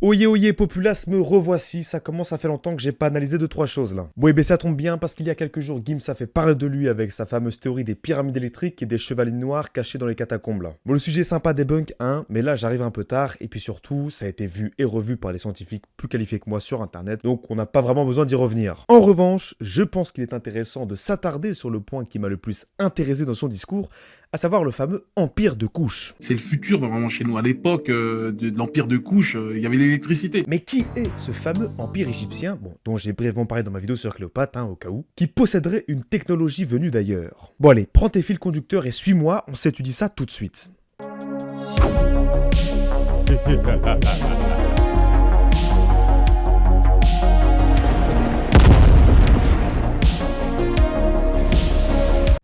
Oyez populace, me revoici, ça commence à faire longtemps que j'ai pas analysé 2-3 choses là. Bon, et ben ça tombe bien parce qu'il y a quelques jours, Gims a fait parler de lui avec sa fameuse théorie des pyramides électriques et des chevaliers noirs cachés dans les catacombes là. Bon, le sujet est sympa debunk, hein, mais là j'arrive un peu tard, et puis surtout, ça a été vu et revu par les scientifiques plus qualifiés que moi sur internet, donc on n'a pas vraiment besoin d'y revenir. En revanche, je pense qu'il est intéressant de s'attarder sur le point qui m'a le plus intéressé dans son discours, à savoir le fameux empire de couches. C'est le futur vraiment chez nous. À l'époque de l'empire de couches, il y avait l'électricité. Mais qui est ce fameux empire égyptien, bon, dont j'ai brièvement parlé dans ma vidéo sur Cléopâtre, hein, au cas où, qui posséderait une technologie venue d'ailleurs? Bon allez, prends tes fils conducteurs et suis-moi, on s'étudie ça tout de suite.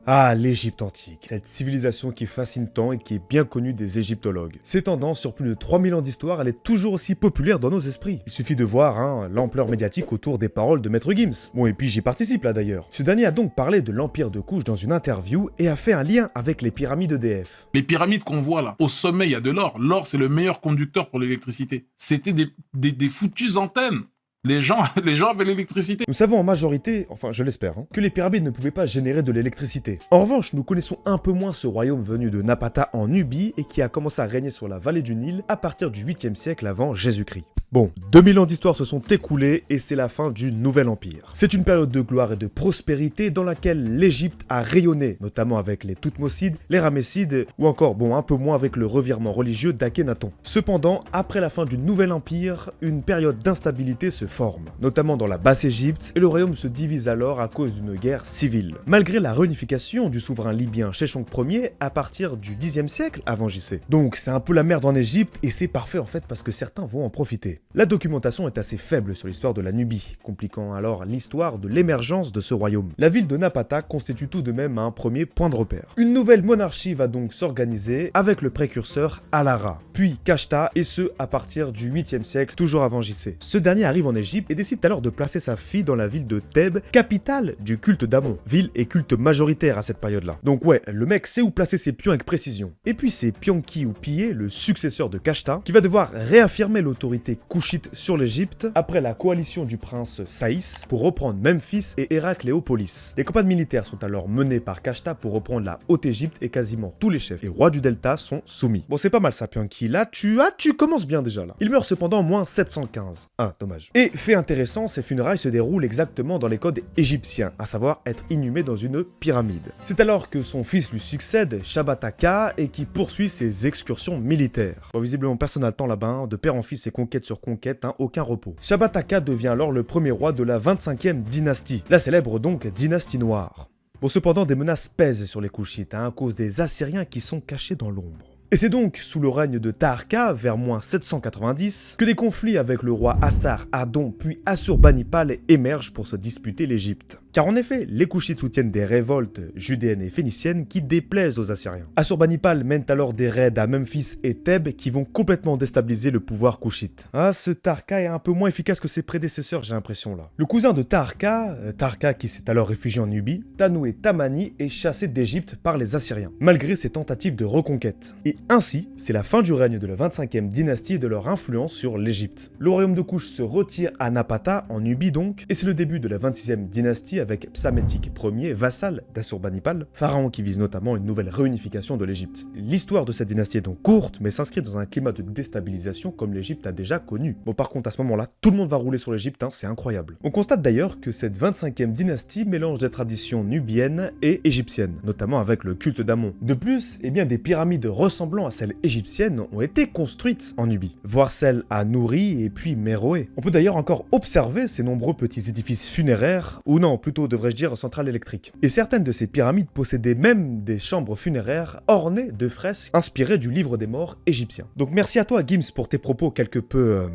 Ah, l'Égypte antique, cette civilisation qui fascine tant et qui est bien connue des égyptologues. S'étendant sur plus de 3000 ans d'histoire, elle est toujours aussi populaire dans nos esprits. Il suffit de voir l'ampleur médiatique autour des paroles de Maître Gims. Bon, et puis j'y participe là d'ailleurs. Ce dernier a donc parlé de l'empire de couches dans une interview et a fait un lien avec les pyramides d'EDF. Les pyramides qu'on voit là, au sommet, il y a de l'or. L'or, c'est le meilleur conducteur pour l'électricité. C'était des foutues antennes. Les gens avaient l'électricité. Nous savons en majorité, enfin je l'espère, que les pyramides ne pouvaient pas générer de l'électricité. En revanche, nous connaissons un peu moins ce royaume venu de Napata en Nubie et qui a commencé à régner sur la vallée du Nil à partir du 8e siècle avant Jésus-Christ. Bon, 2000 ans d'histoire se sont écoulés et c'est la fin du Nouvel Empire. C'est une période de gloire et de prospérité dans laquelle l'Égypte a rayonné, notamment avec les Toutmosides, les Ramessides ou encore, bon, un peu moins avec le revirement religieux d'Akhenaton. Cependant, après la fin du Nouvel Empire, une période d'instabilité se forme, notamment dans la Basse-Égypte, et le royaume se divise alors à cause d'une guerre civile. Malgré la réunification du souverain libyen Sheshonq Ier à partir du 10e siècle avant JC. Donc c'est un peu la merde en Égypte et c'est parfait en fait parce que certains vont en profiter. La documentation est assez faible sur l'histoire de la Nubie, compliquant alors l'histoire de l'émergence de ce royaume. La ville de Napata constitue tout de même un premier point de repère. Une nouvelle monarchie va donc s'organiser avec le précurseur Alara, puis Kashta, et ce à partir du 8e siècle, toujours avant JC. Ce dernier arrive en Égypte et décide alors de placer sa fille dans la ville de Thèbes, capitale du culte d'Amon, ville et culte majoritaire à cette période-là. Donc ouais, le mec sait où placer ses pions avec précision. Et puis c'est Pianki ou Piye, le successeur de Kashta, qui va devoir réaffirmer l'autorité couchite sur l'Égypte après la coalition du prince Saïs pour reprendre Memphis et Héracléopolis. Les campagnes militaires sont alors menées par Kashta pour reprendre la Haute-Égypte et quasiment tous les chefs et rois du delta sont soumis. Bon, c'est pas mal ça, Pianki. Là, tu commences bien déjà là. Il meurt cependant en moins 715. Ah, dommage. Et fait intéressant, ses funérailles se déroulent exactement dans les codes égyptiens, à savoir être inhumé dans une pyramide. C'est alors que son fils lui succède, Shabataka, et qui poursuit ses excursions militaires. Bon, visiblement personne n'a le temps là-bas, de père en fils et conquête sur conquête, aucun repos. Shabataka devient alors le premier roi de la 25e dynastie, la célèbre donc dynastie noire. Bon, cependant, des menaces pèsent sur les Koushites, à cause des Assyriens qui sont cachés dans l'ombre. Et c'est donc sous le règne de Taharqa, vers moins 790, que des conflits avec le roi Assar Adon puis Assurbanipal émergent pour se disputer l'Égypte. Car en effet, les Koushites soutiennent des révoltes judéennes et phéniciennes qui déplaisent aux Assyriens. Assurbanipal mène alors des raids à Memphis et Thèbes qui vont complètement déstabiliser le pouvoir Koushite. Ah, ce Taharqa est un peu moins efficace que ses prédécesseurs, j'ai l'impression là. Le cousin de Taharqa, Taharqa qui s'est alors réfugié en Nubie, Tanoué Tamani, est chassé d'Égypte par les Assyriens, malgré ses tentatives de reconquête. Et ainsi, c'est la fin du règne de la 25e dynastie et de leur influence sur l'Égypte. Le royaume de Kouch se retire à Napata, en Nubie donc, et c'est le début de la 26e dynastie avec Psamétique Ier, vassal d'Assurbanipal, pharaon qui vise notamment une nouvelle réunification de l'Égypte. L'histoire de cette dynastie est donc courte, mais s'inscrit dans un climat de déstabilisation comme l'Égypte a déjà connu. Bon, par contre, à ce moment-là, tout le monde va rouler sur l'Égypte, c'est incroyable. On constate d'ailleurs que cette 25e dynastie mélange des traditions nubiennes et égyptiennes, notamment avec le culte d'Amon. De plus, des pyramides ressemblant à celles égyptiennes ont été construites en Nubie, voire celles à Nouri et puis Méroé. On peut d'ailleurs encore observer ces nombreux petits édifices funéraires, ou non, plutôt devrais-je dire centrales électriques. Et certaines de ces pyramides possédaient même des chambres funéraires ornées de fresques inspirées du livre des morts égyptien. Donc merci à toi Gims pour tes propos quelque peu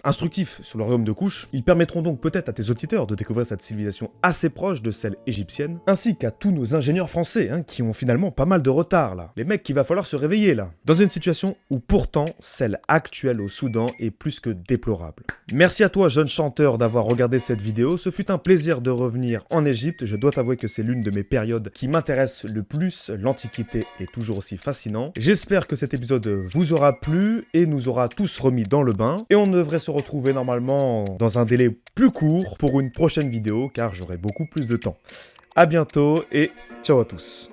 instructifs sur le royaume de Kush. Ils permettront donc peut-être à tes auditeurs de découvrir cette civilisation assez proche de celle égyptienne, ainsi qu'à tous nos ingénieurs français, qui ont finalement pas mal de retard là. Les mecs qu'il va falloir se réveiller là. Dans une situation où pourtant celle actuelle au Soudan est plus que déplorable. Merci à toi jeune chanteur d'avoir regardé cette vidéo, ce fut un plaisir de revenir en Égypte, je dois t'avouer que c'est l'une de mes périodes qui m'intéresse le plus, l'Antiquité est toujours aussi fascinant. J'espère que cet épisode vous aura plu et nous aura tous remis dans le bain, et on devrait se retrouver normalement dans un délai plus court pour une prochaine vidéo car j'aurai beaucoup plus de temps. A bientôt et ciao à tous.